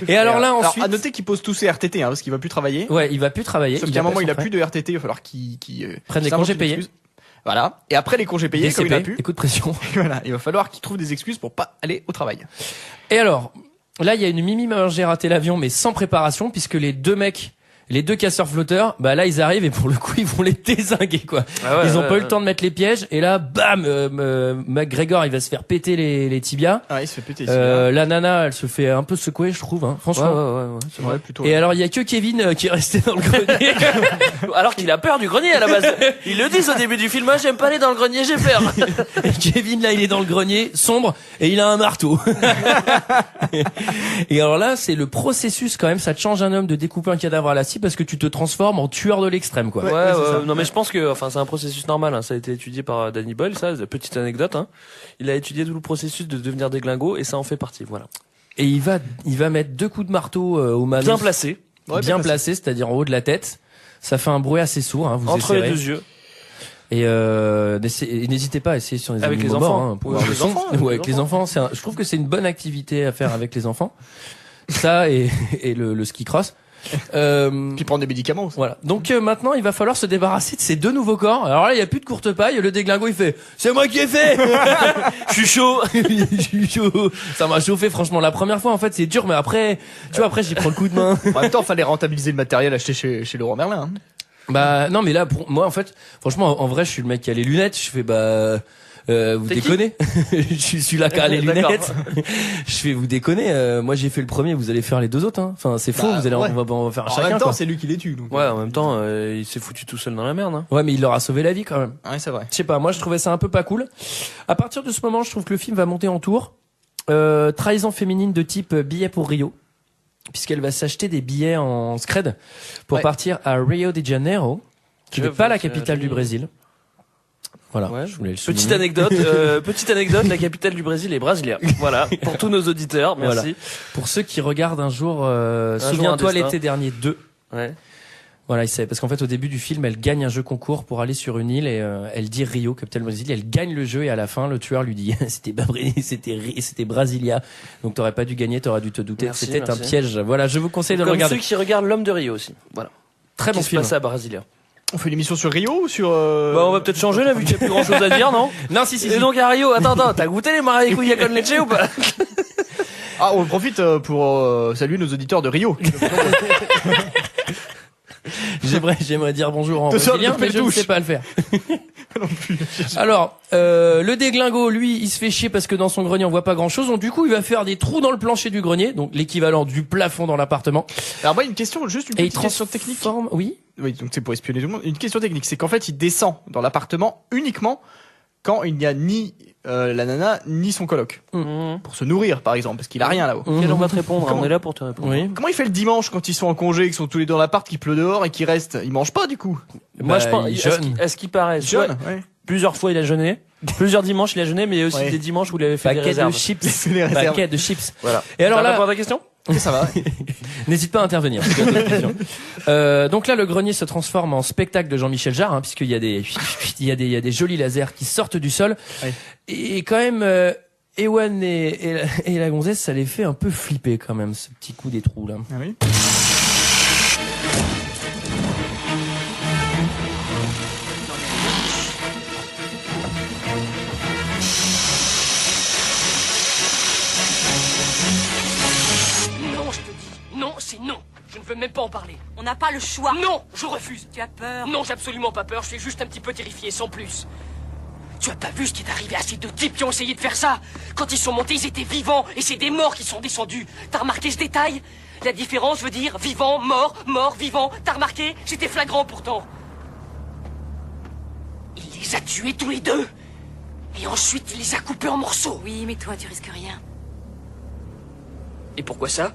Et alors là, Alors, ensuite, à noter qu'il pose tous ses RTT, hein, parce qu'il va plus travailler. ouais, il va plus travailler. Sauf qu'à un moment, il a plus plus de RTT, il va falloir qu'il Prenne des s'invente congés une payés. excuse. Voilà. Et après les congés payés, comme il a pu, des coups de pression. voilà, il va falloir qu'il trouve des excuses pour pas aller au travail. Et alors, là, il y a une Mimi j'ai raté l'avion, mais sans préparation, puisque les deux mecs, les deux casseurs flotteurs, bah là, ils arrivent et pour le coup, ils vont les dézinguer, quoi. Ah ouais, ils ont ouais, pas eu ouais. le temps de mettre les pièges, et là, bam, McGregor, il va se faire péter les tibias. Ah, il se fait péter ici. La nana, elle se fait un peu secouer, je trouve, hein, Ouais, franchement. ouais, C'est vrai, plutôt. Et alors, il y a que Kevin qui est resté dans le grenier. Alors qu'il a peur du grenier à la base. Ils le disent au début du film, moi j'aime pas aller dans le grenier, j'ai peur. Et Kevin, là, il est dans le grenier, sombre, et il a un marteau. Et alors là, c'est le processus quand même, ça te change un homme de découper un cadavre à la scie parce que tu te transformes en tueur de l'extrême, quoi. Ouais, c'est ça. non mais je pense que, enfin, c'est un processus normal, hein. Ça a été étudié par Danny Boyle, ça, petite anecdote, hein. Il a étudié tout le processus de devenir déglingo et ça en fait partie, voilà. Et il va mettre 2 coups de marteau au manus. Bien placé, Ouais, bien placé, c'est-à-dire en haut de la tête. Ça fait un bruit assez sourd, hein, vous entre essayerez. les deux yeux. Et n'hésitez pas à essayer sur les Avec animaux les morts, enfants. hein, pour Ouais, voir le les son. enfants, Ouais, les avec les enfants, je trouve que c'est une bonne activité à faire avec les enfants. Ça et le ski cross. Puis prendre des médicaments aussi. Voilà. Donc maintenant, il va falloir se débarrasser de ces 2 nouveaux corps. Alors là, il y a plus de courte paille. Le déglingo, il fait c'est moi qui ai fait. Je suis chaud. Je suis chaud. Ça m'a chauffé franchement. La première fois, en fait, c'est dur, mais après, tu vois, après, j'y prends le coup de main. En même temps, fallait rentabiliser le matériel acheté chez Leroy Merlin. Hein. Bah non, mais là, pour moi, en fait, franchement, en vrai, je suis le mec qui a les lunettes. Je fais vous T'es qui déconnez. Je suis celui-là qui a les D'accord. lunettes. Je fais vous déconnez. Moi, j'ai fait le premier. Vous allez faire les 2 autres. Hein. Enfin, c'est faux. Bah, Vous allez, ouais. on va faire En chacun. même temps, Quoi. c'est lui qui les tue. Donc. Ouais, en même temps, il s'est foutu tout seul dans la merde, hein. Ouais, mais il leur a sauvé la vie quand même. Ouais, c'est vrai. Je sais pas, moi je trouvais ça un peu pas cool. À partir de ce moment, je trouve que le film va monter en tour. Trahison féminine de type billet pour Rio, puisqu'elle va s'acheter des billets en scred pour Ouais. partir à Rio de Janeiro, qui Je n'est pas la veux capitale aller- du Brésil. Voilà, Ouais. je voulais le Petite souligner. anecdote, la capitale du Brésil est Brasilia. Voilà, pour tous nos auditeurs, merci. Voilà. Pour ceux qui regardent un jour, jour, souviens-toi un destin. l'été dernier 2. Ouais. Voilà, il sait, parce qu'en fait au début du film, elle gagne un jeu concours pour aller sur une île et elle dit Rio, capitale du Brésil. Elle gagne le jeu et à la fin, le tueur lui dit c'était Brasilia. Donc t'aurais pas dû gagner, t'aurais dû te douter Merci, que c'était un merci. piège. Voilà, je vous conseille de le Comme regarder. ceux qui regardent L'Homme de Rio aussi. Voilà. Très bon Qui se film. passe à Brasilia. On fait une émission sur Rio ou sur. Bah, on va peut-être changer là, vu qu'il n'y a plus grand chose à dire, non? Non, si. Et donc à Rio, attends, t'as goûté les maracuyas con leche ou pas? Ah, on profite pour saluer nos auditeurs de Rio. J'aimerais dire bonjour en Te sors brésilien, de mais je ne douche. sais pas le faire. non plus. Alors, le déglingo, lui, il se fait chier parce que dans son grenier, on voit pas grand-chose. Donc du coup, il va faire des trous dans le plancher du grenier, donc l'équivalent du plafond dans l'appartement. Alors moi, une question, juste une Et il petite question technique. transforme, oui. Oui, donc c'est pour espionner tout le monde. Une question technique, c'est qu'en fait, il descend dans l'appartement uniquement quand il n'y a ni la nana ni son coloc. Pour se nourrir, par exemple, parce qu'il a rien là-haut. Quel on va te répondre, hein, Comment on est là pour te répondre. Oui. Comment il fait le dimanche quand ils sont en congé, qu'ils sont tous les deux dans l'appart, qu'il pleut dehors et qu'ils restent? Ils mangent pas du coup. Moi, Bah, je pense, il est-ce jeûne. qu'il- est-ce qu'il paraît, Jeune, soit ouais. plusieurs fois il a jeûné, plusieurs dimanches il a jeûné, mais il y a aussi Ouais. des dimanches où il avait fait des Paquet de réserves. chips. Les réserves. Paquet de chips. Voilà. Et alors Ça là, répond à ta question? Ok, ça va. n'hésite pas à intervenir. si tu as d'autres questions. Donc là, le grenier se transforme en spectacle de Jean-Michel Jarre, hein, puisqu'il y a des, il y a des jolis lasers qui sortent du sol. Ouais. Et quand même, Ewan et la gonzesse, ça les fait un peu flipper quand même, ce petit coup des trous là. Ah oui. Non, je te dis. Non, c'est non. Je ne veux même pas en parler. On n'a pas le choix. Non, je refuse. Tu as peur. Non, j'ai absolument pas peur. Je suis juste un petit peu terrifié, sans plus. Tu as pas vu ce qui est arrivé à ces 2 types qui ont essayé de faire ça? Quand ils sont montés, ils étaient vivants. Et c'est des morts qui sont descendus. T'as remarqué ce détail? La différence, je veux dire, vivant, mort, mort, vivant. T'as remarqué? J'étais flagrant pourtant. Il les a tués tous les deux. Et ensuite, il les a coupés en morceaux. Oui, mais toi, tu risques rien. Et pourquoi ça?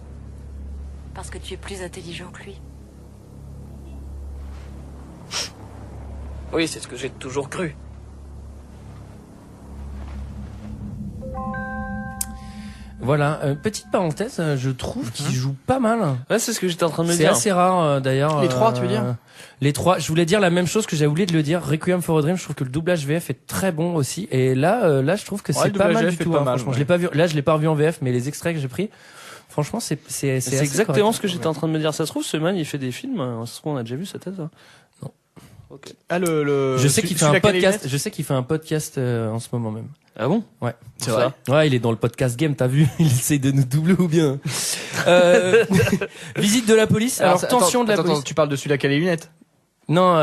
Parce que tu es plus intelligent que lui. Oui, c'est ce que j'ai toujours cru. Voilà, petite parenthèse, je trouve qu'il joue pas mal. Ouais, c'est ce que j'étais en train de me C'est dire. assez rare d'ailleurs. Les trois, tu veux dire? Les trois. Je voulais dire la même chose que j'avais oublié de le dire. Requiem for a Dream. Je trouve que le doublage VF est très bon aussi. Et là, je trouve que Ouais, c'est le pas doublage mal VF du est tout. pas Hein, mal, franchement, ouais. je l'ai pas vu. Là, je l'ai pas revu en VF, mais les extraits que j'ai pris, franchement, c'est C'est exactement ce que j'étais en train de me dire. Ça se trouve, ce man, il fait des films. Ça se trouve, on a déjà vu sa tête. Hein. Non. Ok. Ah, Je sais qu'il fait un celui-là qui a les podcast. lunettes Je sais qu'il fait un podcast en ce moment même. Ah bon? Ouais. C'est vrai. Ouais, il est dans le podcast game, t'as vu? Il essaye de nous doubler ou bien? Visite de la police. Alors, tension de la police. Attends, tu parles de celui-là qui a les lunettes. Non,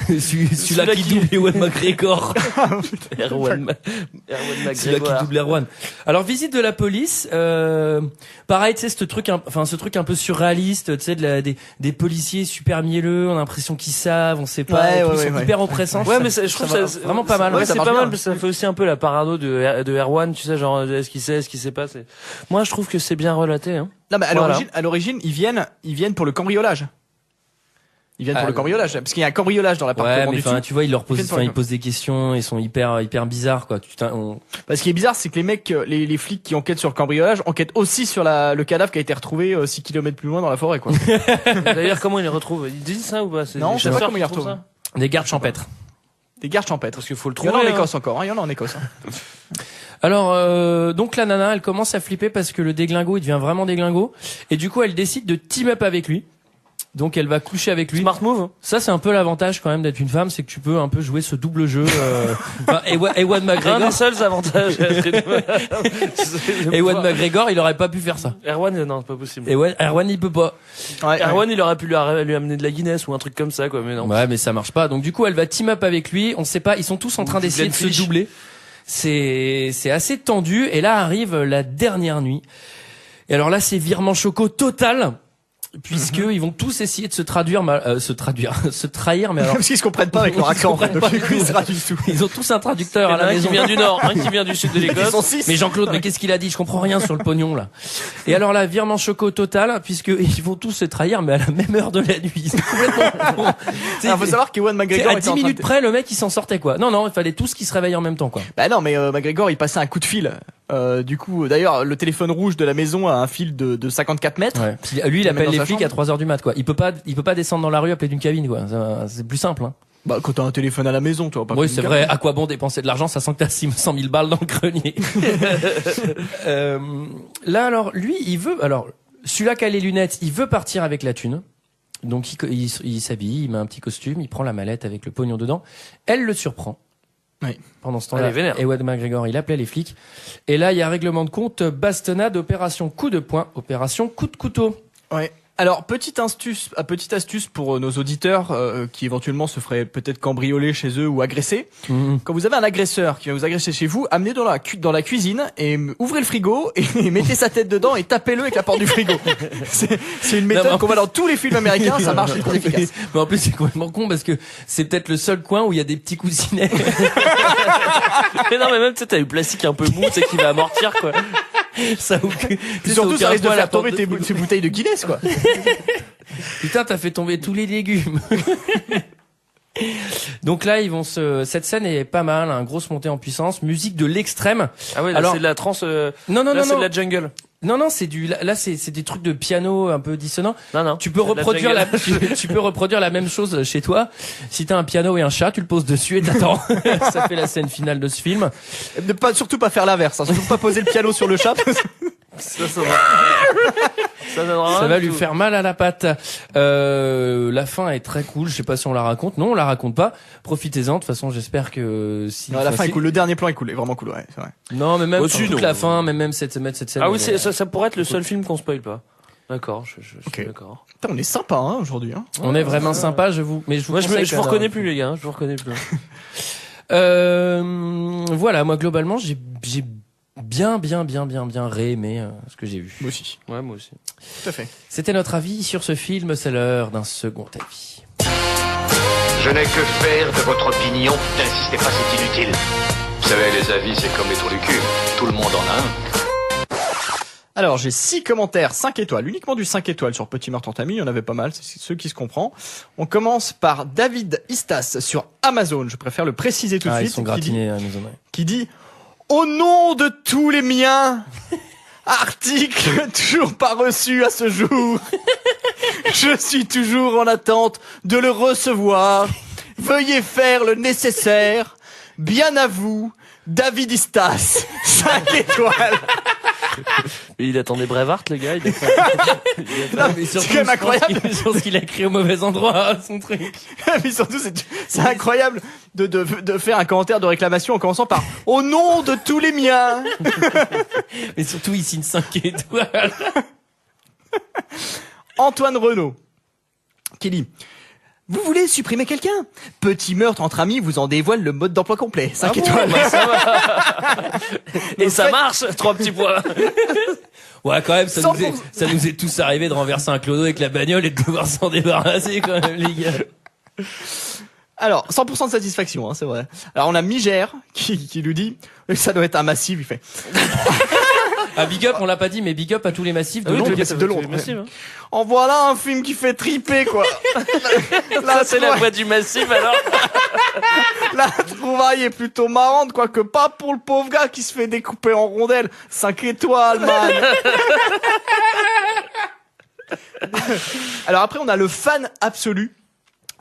celui-là qui double Ewan McGregor. Erwan Celui-là qui double Erwan. Alors, visite de la police. Pareil, tu sais, ce truc un peu surréaliste, tu sais, des policiers super mielleux, on a l'impression qu'ils savent, on sait pas, Ouais, et tout, ouais, ils sont ouais. hyper oppressants. Ouais, mais je trouve va ça vraiment pas mal. Ouais, Ouais, ça c'est marche pas bien. mal, parce que ça fait aussi un peu la parano de Erwan, tu sais, genre, est-ce qu'il sait pas, moi, je trouve que c'est bien relaté, hein. Non, mais Voilà. à l'origine, ils viennent pour le cambriolage. Ils viennent pour le cambriolage, parce qu'il y a un cambriolage dans Ouais, l'appartement mais du enfin, dessus. tu vois, ils Ils posent des questions, ils sont hyper bizarres, quoi. Bah, ce qui est bizarre, c'est que les mecs, les flics qui enquêtent sur le cambriolage enquêtent aussi sur le cadavre qui a été retrouvé 6 km plus loin dans la forêt, quoi. D'ailleurs, comment ils les retrouvent? Ils disent ça ou pas? Non, les je sais pas chasseurs comment ils qui les trouvent retrouvent. ça Des gardes champêtres. Des gardes champêtres. Parce qu'il faut le Il y en trouver. a en Écosse encore, hein. Il y en a en Écosse. Hein. Alors, donc la nana, elle commence à flipper parce que le déglingo, il devient vraiment déglingo. Et du coup, elle décide de team up avec lui. Donc elle va coucher avec lui. Smart move. Ça, c'est un peu l'avantage quand même d'être une femme, c'est que tu peux un peu jouer ce double jeu. Enfin, Ewan Un McGregor. des seuls avantages. Ewan McGregor, il aurait pas pu faire ça. Erwan, non, c'est pas possible. Erwan, il peut pas. Ouais, Erwan, il aurait pu lui amener de la Guinness ou un truc comme ça, quoi, mais non. Ouais, mais ça marche pas. Donc du coup, elle va team up avec lui. On sait pas, ils sont tous en train Du d'essayer de se Glenfiddich. doubler. C'est assez tendu. Et là arrive la dernière nuit. Et alors là, c'est virement choco total. Puisque ils vont tous essayer de se trahir, mais alors Parce qu'ils se comprennent pas avec leur accent. comprennent Donc, pas du coup, du ils tout. se ratisent tout. ils ont tous un traducteur à la Un maison. qui vient du nord, un qui vient du sud de Ils sont l'Écosse. 6. Mais Jean-Claude, mais qu'est-ce qu'il a dit? Je comprends rien sur le pognon, là. Et alors là, virement choco total, puisque ils vont tous se trahir, mais à la même heure de la nuit. C'est complètement con. Alors, faut savoir qu'Ewan McGregor à était 10 en train minutes de... près, le mec, il s'en sortait, quoi. Non, il fallait tous qu'ils se réveillent en même temps, quoi. Bah non, mais McGregor, il passait un coup de fil. Du coup, d'ailleurs, le téléphone rouge de la maison a un fil de 54 mètres. Ouais. Puis, lui, il le met appelle dans les sa flics chambre. à 3h du mat, quoi. Il peut pas descendre dans la rue appeler d'une cabine, quoi. C'est plus simple, hein. Bah, quand t'as un téléphone à la maison, toi. Pas Oui, comme c'est une vrai. cabine. À quoi bon dépenser de l'argent? Ça sent que t'as 100 000 balles dans le grenier. Là, alors, lui, celui-là qui a les lunettes, il veut partir avec la thune. Donc, il s'habille, il met un petit costume, il prend la mallette avec le pognon dedans. Elle le surprend. Oui. Pendant ce Elle temps-là, est vénère. Ewan McGregor, il appelait les flics. Et là, il y a règlement de compte, bastonnade, opération coup de poing, opération coup de couteau. Ouais. Alors, petite astuce pour nos auditeurs qui éventuellement se feraient peut-être cambrioler chez eux ou agresser. Quand vous avez un agresseur qui va vous agresser chez vous, amenez dans la cuisine et ouvrez le frigo et mettez sa tête dedans et tapez-le avec la porte du frigo. C'est une méthode qu'on voit dans tous les films américains, ça marche, c'est très efficace. Mais en plus, c'est complètement con parce que c'est peut-être le seul coin où il y a des petits coussinets. Mais non, mais même, tu sais, t'as eu plastique un peu mou, tu sais, qui va amortir, quoi. Ça, Et surtout, ça risque de faire tomber tes bouteilles de Guinness, quoi. Putain, t'as fait tomber tous les légumes. Donc là, cette scène est pas mal, hein, grosse montée en puissance, musique de l'extrême. Ah ouais, là, Alors- c'est de la trance, Non, là, c'est non. de la jungle. Non, là, c'est des trucs de piano un peu dissonants. Non. Tu peux c'est de la reproduire jungle. tu peux reproduire la même chose chez toi. Si t'as un piano et un chat, tu le poses dessus et t'attends. Ça fait la scène finale de ce film. Surtout pas faire l'inverse, hein. Surtout pas poser le piano sur le chat. Ça donnera Ça rien va du lui tout. faire mal à la patte. La fin est très cool. Je sais pas si on la raconte. Non, on la raconte pas. Profitez-en. De toute façon, j'espère que si. Non, la fin est cool. Le dernier plan est cool, est vraiment cool, ouais, c'est vrai. Non, mais même Au-dessus, toute non. la fin, même cette scène. Ah oui, elle est- ça pourrait être le seul film qu'on spoil pas. D'accord, je Ok. suis d'accord. Putain, on est sympa, hein, aujourd'hui, hein. On est vraiment sympa, je vous. Mais je vous. Moi, je conseille vous quand même. reconnais plus, les gars, je vous reconnais plus. Voilà, moi globalement, j'ai bien réaimé ce que j'ai vu. Moi aussi. Ouais, moi aussi. Tout à fait. C'était notre avis sur ce film, c'est l'heure d'un second avis. Je n'ai que faire de votre opinion. N'insistez pas, c'est inutile. Vous savez, les avis, c'est comme les trous du cul. Tout le monde en a un. Alors, j'ai 6 commentaires, 5 étoiles, uniquement du 5 étoiles sur Petit Meurtre entre amis, il y en avait pas mal, c'est ceux qui se comprend. On commence par David Istas sur Amazon, je préfère le préciser tout de suite. Ils sont gratinés à Amazon, ouais. Qui dit « Au nom de tous les miens, article toujours pas reçu à ce jour. Je suis toujours en attente de le recevoir. Veuillez faire le nécessaire. Bien à vous, David Istas, 5 étoiles. » Il attendait Braveheart, le gars. Non, mais c'est quand même incroyable. Je pense qu'il a écrit au mauvais endroit son truc. Mais surtout, c'est incroyable de faire un commentaire de réclamation en commençant par « Au nom de tous les miens ». Mais surtout, il signe 5 étoiles. Antoine Renaud, qui dit « Vous voulez supprimer quelqu'un ? Petit meurtre entre amis vous en dévoile le mode d'emploi complet. 5 étoiles. Bah, ça va. Et ça marche, 3 petits points. Ouais, quand même, ça nous est tous arrivé de renverser un clodo avec la bagnole et de devoir s'en débarrasser, quand même, les gars. Alors, 100% de satisfaction, hein, c'est vrai. Alors, on a Migère qui nous dit « Ça doit être un massif, il fait. » Ah, big up, on l'a pas dit, mais big up à tous les massifs de Londres. De Londres. En voilà un film qui fait triper, quoi. Là, c'est la voix du massif, alors. La trouvaille est plutôt marrante, quoique pas pour le pauvre gars qui se fait découper en rondelles. 5 étoiles, man. Alors après, on a le fan absolu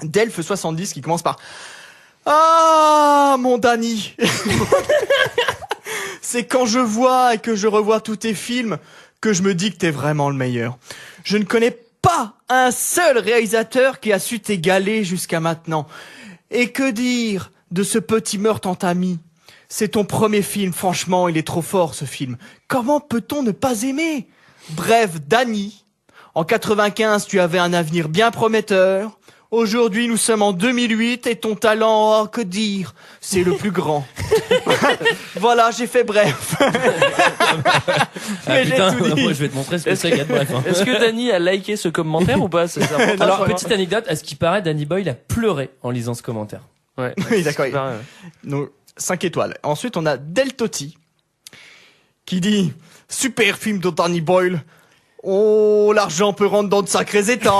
d'Elf70 qui commence par « Ah, mon Danny !» C'est quand je vois et que je revois tous tes films que je me dis que t'es vraiment le meilleur. Je ne connais pas un seul réalisateur qui a su t'égaler jusqu'à maintenant. Et que dire de ce Petit meurtre entre amis ? C'est ton premier film, franchement, il est trop fort ce film. Comment peut-on ne pas aimer ? Bref, Danny, en 95, tu avais un avenir bien prometteur. Aujourd'hui, nous sommes en 2008 et ton talent, oh, que dire, c'est le plus grand. Voilà, j'ai fait bref. Mais putain, moi je vais te montrer ce que c'est, bref. Hein. Est-ce que Danny a liké ce commentaire ou pas? Alors, petite anecdote, à ce qui paraît, Danny Boyle a pleuré en lisant ce commentaire. Ouais. Oui, d'accord. Donc, 5 étoiles. Ensuite, on a Del Totti qui dit « Super film de Danny Boyle. Oh, l'argent peut rendre dans de sacrés états. »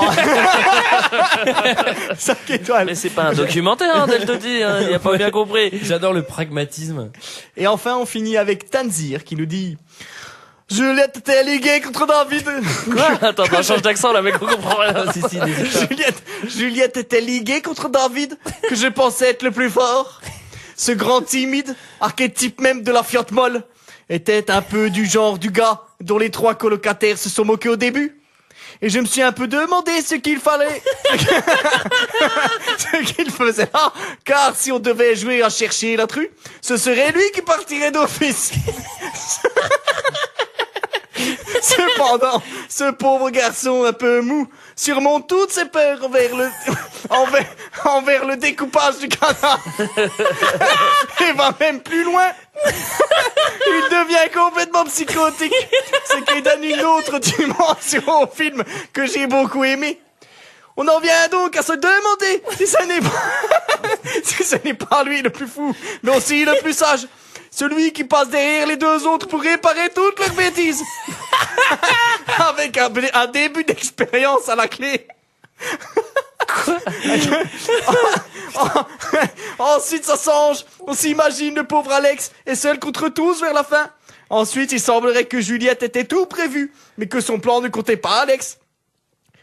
5 étoiles. Mais c'est pas un documentaire, hein, Del Totti, hein, il a pas bien compris. J'adore le pragmatisme. Et enfin, on finit avec Tanzir qui nous dit « Juliette était liguée contre David. » Quoi? Attends, on change d'accent là, mec, on comprend rien. Juliette était liguée contre David, que je pensais être le plus fort. Ce grand timide, archétype même de la Fiat molle, était un peu du genre du gars dont les 3 colocataires se sont moqués au début. Et je me suis un peu demandé ce qu'il fallait, ce qu'il faisait là, car si on devait jouer à chercher l'intrus, ce serait lui qui partirait d'office. Cependant, ce pauvre garçon un peu mou surmonte toutes ses peurs envers le découpage du cadavre. Et va même plus loin. Il devient complètement psychotique, ce qui donne une autre dimension au film que j'ai beaucoup aimé. On en vient donc à se demander si ce n'est pas lui le plus fou, mais aussi le plus sage. Celui qui passe derrière les 2 autres pour réparer toutes leurs bêtises. Avec un début d'expérience à la clé. Quoi? Ensuite, ça change. On s'imagine le pauvre Alex est seul contre tous vers la fin. Ensuite, il semblerait que Juliette était tout prévu, mais que son plan ne comptait pas Alex.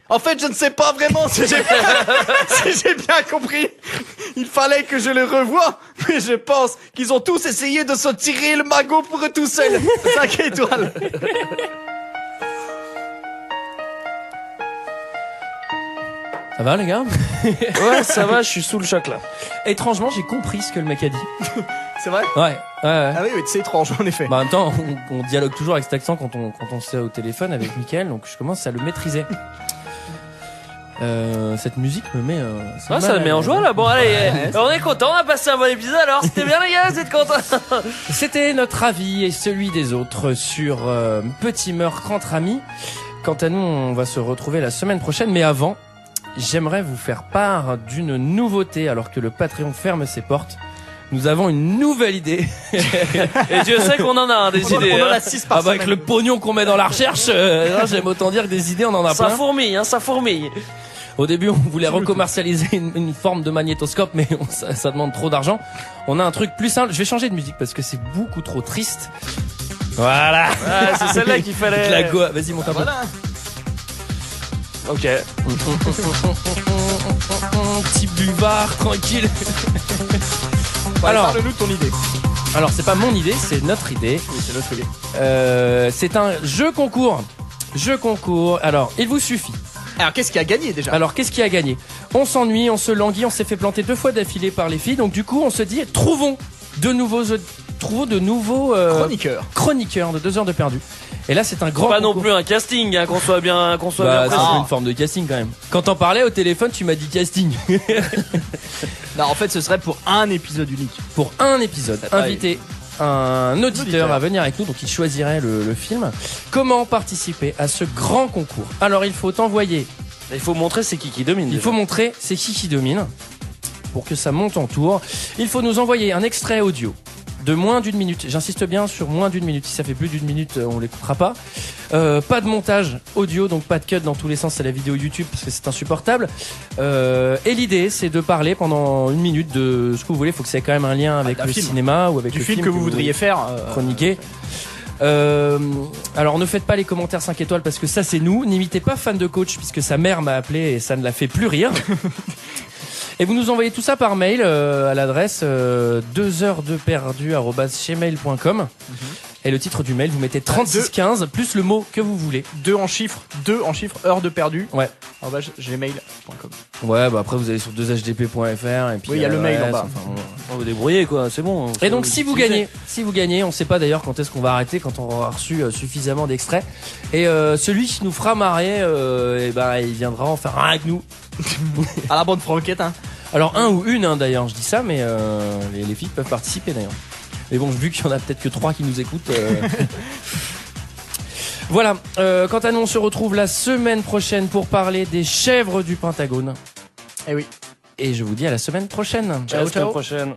En fait, je ne sais pas vraiment si j'ai bien compris. Il fallait que je le revoie, mais je pense qu'ils ont tous essayé de se tirer le magot pour eux tout seuls. 5 étoiles. Ça va, les gars? Ouais, ça va, je suis sous le choc, là. Étrangement, j'ai compris ce que le mec a dit. C'est vrai? Ouais. Ah oui, c'est étrange, en effet. Bah, en même temps, on dialogue toujours avec cet accent quand on s'est au téléphone avec Mickaël, donc je commence à le maîtriser. Cette musique me met. Ça me met en joie là. Bon allez, on est content, on a passé un bon épisode. Alors c'était bien les gars, vous êtes contents? C'était notre avis et celui des autres sur Petit meurtre entre amis. Quant à nous, on va se retrouver la semaine prochaine. Mais avant, j'aimerais vous faire part d'une nouveauté alors que le Patreon ferme ses portes. Nous avons une nouvelle idée. Et Dieu sait qu'on en a des idées. On en a 6 par semaine. Avec le pognon qu'on met dans la recherche, j'aime autant dire que des idées, on en a Ça plein. fourmille, ça fourmille. Au début, on voulait recommercialiser une forme de magnétoscope, mais ça demande trop d'argent. On a un truc plus simple. Je vais changer de musique parce que c'est beaucoup trop triste. Voilà. Ah, c'est celle-là qu'il fallait. La go. Vas-y, monte un peu. Voilà. Ok. Petit buvard, tranquille. Alors, parle-nous de ton idée. Alors, c'est pas mon idée, c'est notre idée. Oui, c'est notre idée. C'est un jeu concours. Alors, il vous suffit. Alors, qu'est-ce qui a gagné déjà? Alors, qu'est-ce qui a gagné? On s'ennuie, on se languit, on s'est fait planter 2 fois d'affilée par les filles. Donc, du coup, on se dit, trouvons de nouveaux chroniqueurs de 2 heures de perdu. Et là, c'est un grand Pas concours. non plus un casting, qu'on soit bien Ça, précis. c'est une forme de casting quand même. Quand t'en parlais au téléphone, tu m'as dit casting. Non, en fait, ce serait pour un épisode unique. Pour un épisode, inviter un auditeur à venir avec nous, donc il choisirait le film. Comment participer à ce grand concours? Alors, il faut envoyer. Il faut montrer c'est qui domine. Il faut montrer c'est qui domine. Pour que ça monte en tour, il faut nous envoyer un extrait audio de moins d'1 minute. J'insiste bien sur moins d'1 minute. Si ça fait plus d'1 minute, on l'écoutera pas. Pas de montage audio, donc pas de cut dans tous les sens à la vidéo YouTube parce que c'est insupportable. Et l'idée, c'est de parler pendant 1 minute de ce que vous voulez. Faut que ça ait quand même un lien avec le cinéma ou avec du le film que vous voudriez faire. Chroniquer. Alors ne faites pas les commentaires 5 étoiles parce que ça c'est nous. N'imitez pas Fan de Coach puisque sa mère m'a appelé et ça ne la fait plus rire. Et vous nous envoyez tout ça par mail à l'adresse 2heuresdeperdu@gmail.com. Et le titre du mail, vous mettez 3615 plus le mot que vous voulez. 2 en chiffres, heures de perdu. Ouais. gmail.com. Ouais, bah après vous allez sur 2hdp.fr et puis oui, il y a le mail en bas. On va débrouiller quoi, c'est bon. Et donc si vous gagnez, on sait pas d'ailleurs quand est-ce qu'on va arrêter quand on aura reçu suffisamment d'extraits. Et celui qui nous fera marrer, il viendra en faire un avec nous. À la bonne franquette, hein. Alors un ou une d'ailleurs, je dis ça, mais les filles peuvent participer d'ailleurs. Mais bon, vu qu'il y en a peut-être que 3 qui nous écoutent. Voilà. Quant à nous, on se retrouve la semaine prochaine pour parler des chèvres du Pentagone. Eh oui. Et je vous dis à la semaine prochaine. Ciao, à la semaine prochaine.